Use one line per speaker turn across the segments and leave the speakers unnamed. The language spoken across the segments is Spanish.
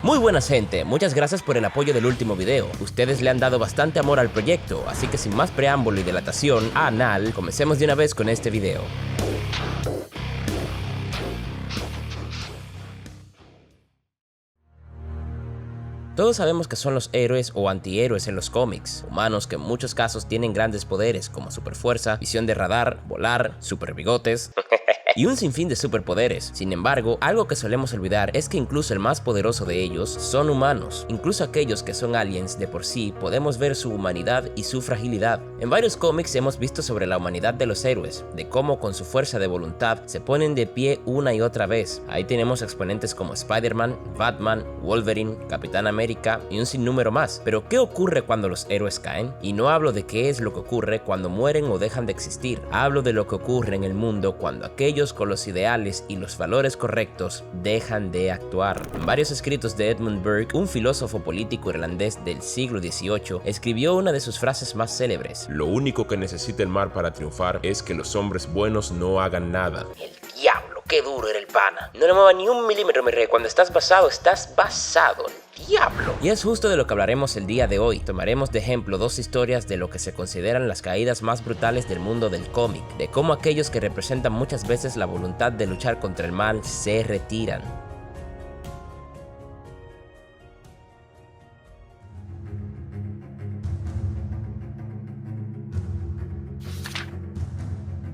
Muy buenas gente, muchas gracias por el apoyo del último video. Ustedes le han dado bastante amor al proyecto, así que sin más preámbulo y dilatación anal, comencemos de una vez con este video. Todos sabemos que son los héroes o antihéroes en los cómics, humanos que en muchos casos tienen grandes poderes como superfuerza, visión de radar, volar, super bigotes y un sinfín de superpoderes. Sin embargo, algo que solemos olvidar es que incluso el más poderoso de ellos son humanos. Incluso aquellos que son aliens de por sí podemos ver su humanidad y su fragilidad. En varios cómics hemos visto sobre la humanidad de los héroes, de cómo con su fuerza de voluntad se ponen de pie una y otra vez. Ahí tenemos exponentes como Spider-Man, Batman, Wolverine, Capitán América y un sinnúmero más. Pero ¿qué ocurre cuando los héroes caen? Y no hablo de qué es lo que ocurre cuando mueren o dejan de existir. Hablo de lo que ocurre en el mundo cuando aquellos con los ideales y los valores correctos dejan de actuar. En varios escritos de Edmund Burke, un filósofo político irlandés del siglo XVIII, escribió una de sus frases más célebres:
"Lo único que necesita el mal para triunfar es que los hombres buenos no hagan nada".
El diablo, qué duro era el pana. No le mueva ni un milímetro, mi rey. Cuando estás basado, el diablo. Y es justo de lo que hablaremos el día de hoy. Tomaremos de ejemplo dos historias de lo que se consideran las caídas más brutales del mundo del cómic, de cómo aquellos que representan muchas veces la voluntad de luchar contra el mal se retiran.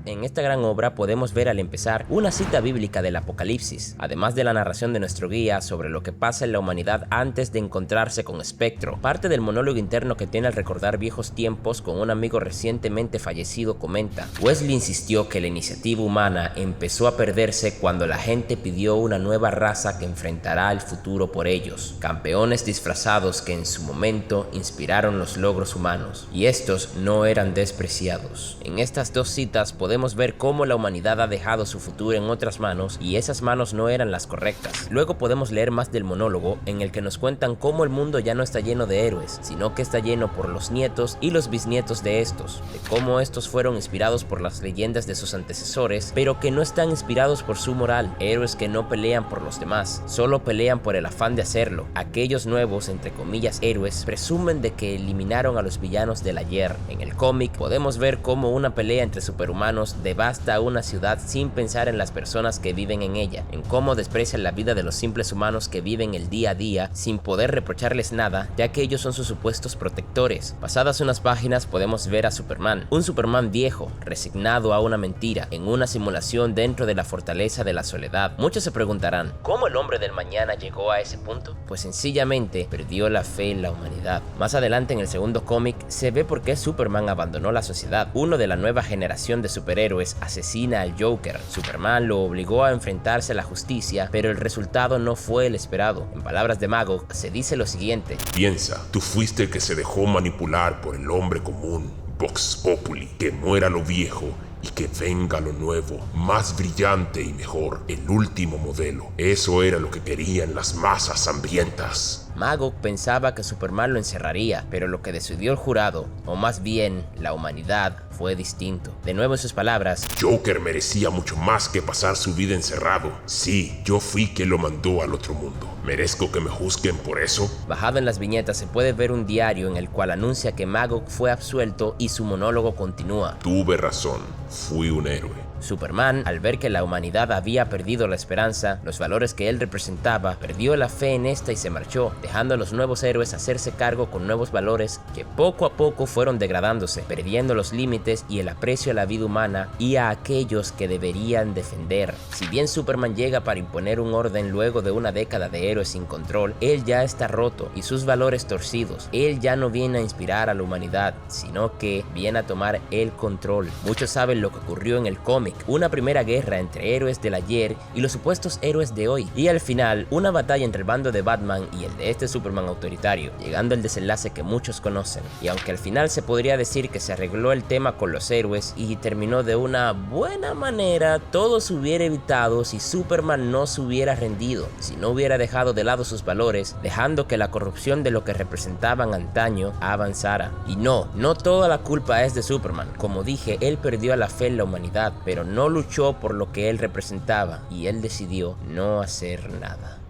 En esta gran obra podemos ver al empezar una cita bíblica del Apocalipsis, además de la narración de nuestro guía sobre lo que pasa en la humanidad antes de encontrarse con Spectro. Parte del monólogo interno que tiene al recordar viejos tiempos con un amigo recientemente fallecido comenta: Wesley insistió que la iniciativa humana empezó a perderse cuando la gente pidió una nueva raza que enfrentará el futuro por ellos, campeones disfrazados que en su momento inspiraron los logros humanos, y estos no eran despreciados. En estas dos citas podemos ver cómo la humanidad ha dejado su futuro en otras manos y esas manos no eran las correctas. Luego podemos leer más del monólogo en el que nos cuentan cómo el mundo ya no está lleno de héroes, sino que está lleno por los nietos y los bisnietos de estos, de cómo estos fueron inspirados por las leyendas de sus antecesores, pero que no están inspirados por su moral, héroes que no pelean por los demás, solo pelean por el afán de hacerlo. Aquellos nuevos, entre comillas, héroes, presumen de que eliminaron a los villanos del ayer. En el cómic podemos ver cómo una pelea entre superhumanos devasta a una ciudad sin pensar en las personas que viven en ella, en cómo desprecian la vida de los simples humanos que viven el día a día sin poder reprocharles nada, ya que ellos son sus supuestos protectores. Pasadas unas páginas podemos ver a Superman, un Superman viejo, resignado a una mentira, en una simulación dentro de la fortaleza de la soledad. Muchos se preguntarán, ¿cómo el hombre del mañana llegó a ese punto? Pues sencillamente perdió la fe en la humanidad. Más adelante en el segundo cómic se ve por qué Superman abandonó la sociedad. Uno de la nueva generación de superhéroes asesina al Joker. Superman lo obligó a enfrentarse a la justicia, pero el resultado no fue el esperado. En palabras de Magog se dice lo siguiente:
"Piensa, tú fuiste el que se dejó manipular por el hombre común, Vox Populi, que muera lo viejo y que venga lo nuevo, más brillante y mejor, el último modelo". Eso era lo que querían las masas hambrientas.
Magog pensaba que Superman lo encerraría, pero lo que decidió el jurado, o más bien la humanidad, fue distinto. De nuevo en sus palabras:
Joker merecía mucho más que pasar su vida encerrado. Sí, yo fui quien lo mandó al otro mundo. ¿Merezco que me juzguen por eso?
Bajado en las viñetas se puede ver un diario en el cual anuncia que Magog fue absuelto y su monólogo continúa:
Tuve razón, fui un héroe.
Superman, al ver que la humanidad había perdido la esperanza, los valores que él representaba, perdió la fe en esta y se marchó, dejando a los nuevos héroes hacerse cargo con nuevos valores que poco a poco fueron degradándose, perdiendo los límites y el aprecio a la vida humana y a aquellos que deberían defender. Si bien Superman llega para imponer un orden luego de una década de héroes sin control, él ya está roto y sus valores torcidos. Él ya no viene a inspirar a la humanidad, sino que viene a tomar el control. Muchos saben lo que ocurrió en el cómic: una primera guerra entre héroes del ayer y los supuestos héroes de hoy, y al final una batalla entre el bando de Batman y el de este Superman autoritario, llegando al desenlace que muchos conocen. Y aunque al final se podría decir que se arregló el tema con los héroes y terminó de una buena manera, todo se hubiera evitado si Superman no se hubiera rendido, si no hubiera dejado de lado sus valores, dejando que la corrupción de lo que representaban antaño avanzara. Y no toda la culpa es de Superman. Como dije, él perdió la fe en la humanidad, pero no luchó por lo que él representaba y él decidió no hacer nada.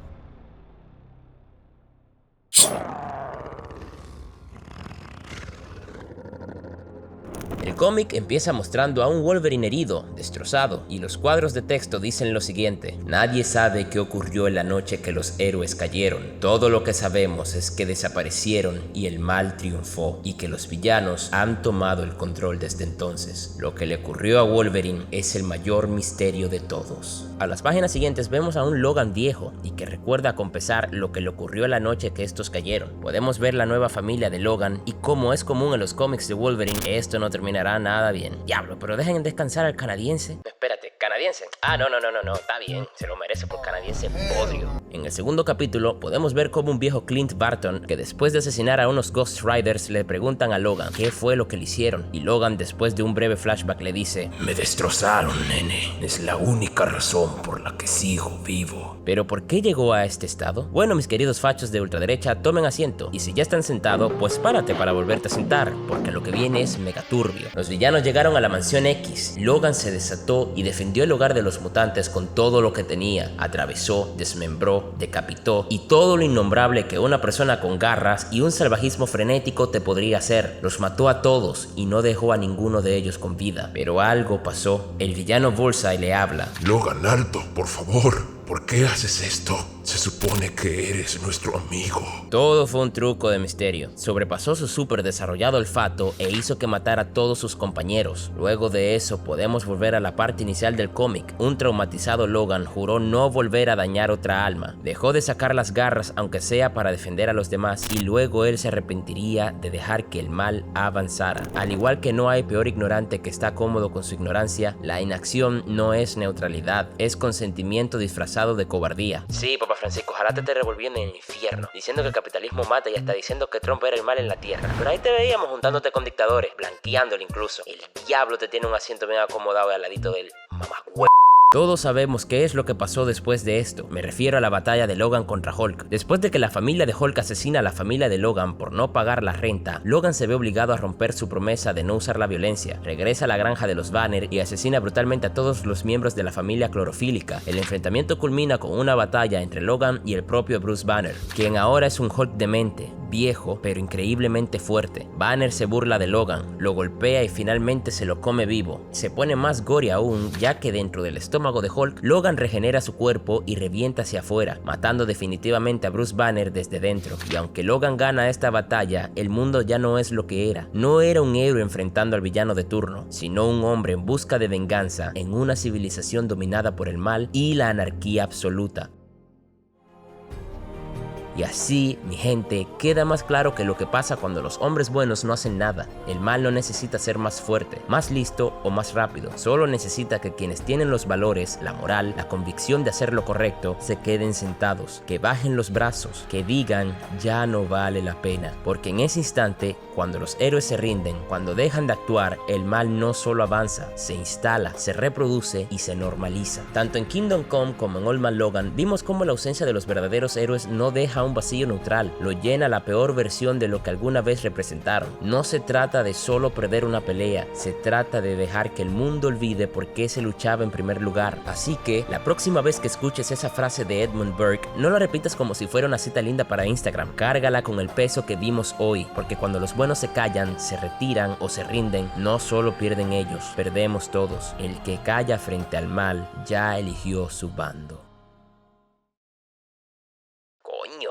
cómic empieza mostrando a un Wolverine herido, destrozado, y los cuadros de texto dicen lo siguiente: nadie sabe qué ocurrió en la noche que los héroes cayeron. Todo lo que sabemos es que desaparecieron y el mal triunfó, y que los villanos han tomado el control desde entonces. Lo que le ocurrió a Wolverine es el mayor misterio de todos. A las páginas siguientes vemos a un Logan viejo y que recuerda con pesar lo que le ocurrió la noche que estos cayeron. Podemos ver la nueva familia de Logan y como es común en los cómics de Wolverine, esto no terminará nada bien. Diablo, pero dejen descansar al canadiense. Espérate, ¿canadiense? Ah, no, está bien, se lo merece por canadiense podrio. En el segundo capítulo podemos ver cómo un viejo Clint Barton, que después de asesinar a unos Ghost Riders, le preguntan a Logan qué fue lo que le hicieron, y Logan, después de un breve flashback, le dice:
me destrozaron, nene. Es la única razón por la que sigo vivo.
¿Pero por qué llegó a este estado? Bueno, mis queridos fachos de ultraderecha, tomen asiento, y si ya están sentados, pues párate para volverte a sentar, porque lo que viene es megaturbio. Los villanos llegaron a la Mansión X, Logan se desató y defendió el hogar de los mutantes con todo lo que tenía. Atravesó, desmembró, decapitó y todo lo innombrable que una persona con garras y un salvajismo frenético te podría hacer. Los mató a todos y no dejó a ninguno de ellos con vida. Pero algo pasó. El villano Bullseye le habla.
Logan, alto, por favor. ¿Por qué haces esto? Se supone que eres nuestro amigo.
Todo fue un truco de Misterio. Sobrepasó su súper desarrollado olfato e hizo que matara a todos sus compañeros. Luego de eso podemos volver a la parte inicial del cómic. Un traumatizado Logan juró no volver a dañar otra alma. Dejó de sacar las garras aunque sea para defender a los demás, y luego él se arrepentiría de dejar que el mal avanzara. Al igual que no hay peor ignorante que está cómodo con su ignorancia, la inacción no es neutralidad, es consentimiento disfrazado de cobardía. Sí, papá Francisco, ojalá te esté revolviendo en el infierno, diciendo que el capitalismo mata y hasta diciendo que Trump era el mal en la tierra. Pero ahí te veíamos juntándote con dictadores, blanqueándolo incluso. El diablo te tiene un asiento bien acomodado al ladito del mamagüey. Todos sabemos qué es lo que pasó después de esto. Me refiero a la batalla de Logan contra Hulk. Después de que la familia de Hulk asesina a la familia de Logan por no pagar la renta, Logan se ve obligado a romper su promesa de no usar la violencia. Regresa a la granja de los Banner y asesina brutalmente a todos los miembros de la familia clorofílica. El enfrentamiento culmina con una batalla entre Logan y el propio Bruce Banner, quien ahora es un Hulk demente, viejo, pero increíblemente fuerte. Banner se burla de Logan, lo golpea y finalmente se lo come vivo. Se pone más gory aún, ya que dentro del estómago de Hulk, Logan regenera su cuerpo y revienta hacia afuera, matando definitivamente a Bruce Banner desde dentro. Y aunque Logan gana esta batalla, el mundo ya no es lo que era. No era un héroe enfrentando al villano de turno, sino un hombre en busca de venganza en una civilización dominada por el mal y la anarquía absoluta. Y así, mi gente, queda más claro que lo que pasa cuando los hombres buenos no hacen nada. El mal no necesita ser más fuerte, más listo o más rápido. Solo necesita que quienes tienen los valores, la moral, la convicción de hacer lo correcto, se queden sentados, que bajen los brazos, que digan ya no vale la pena. Porque en ese instante, cuando los héroes se rinden, cuando dejan de actuar, el mal no solo avanza, se instala, se reproduce y se normaliza. Tanto en Kingdom Come como en Old Man Logan, vimos cómo la ausencia de los verdaderos héroes no deja un vacío neutral, lo llena la peor versión de lo que alguna vez representaron. No se trata de solo perder una pelea, se trata de dejar que el mundo olvide por qué se luchaba en primer lugar. Así que, la próxima vez que escuches esa frase de Edmund Burke, no la repitas como si fuera una cita linda para Instagram, cárgala con el peso que vimos hoy, porque cuando los buenos se callan, se retiran o se rinden, no solo pierden ellos, perdemos todos. El que calla frente al mal, ya eligió su bando.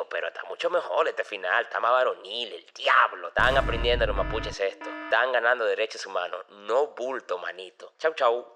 Pero está mucho mejor este final, está más varonil, el diablo. Están aprendiendo los mapuches esto, están ganando derechos humanos, no bulto, manito. Chau, chau.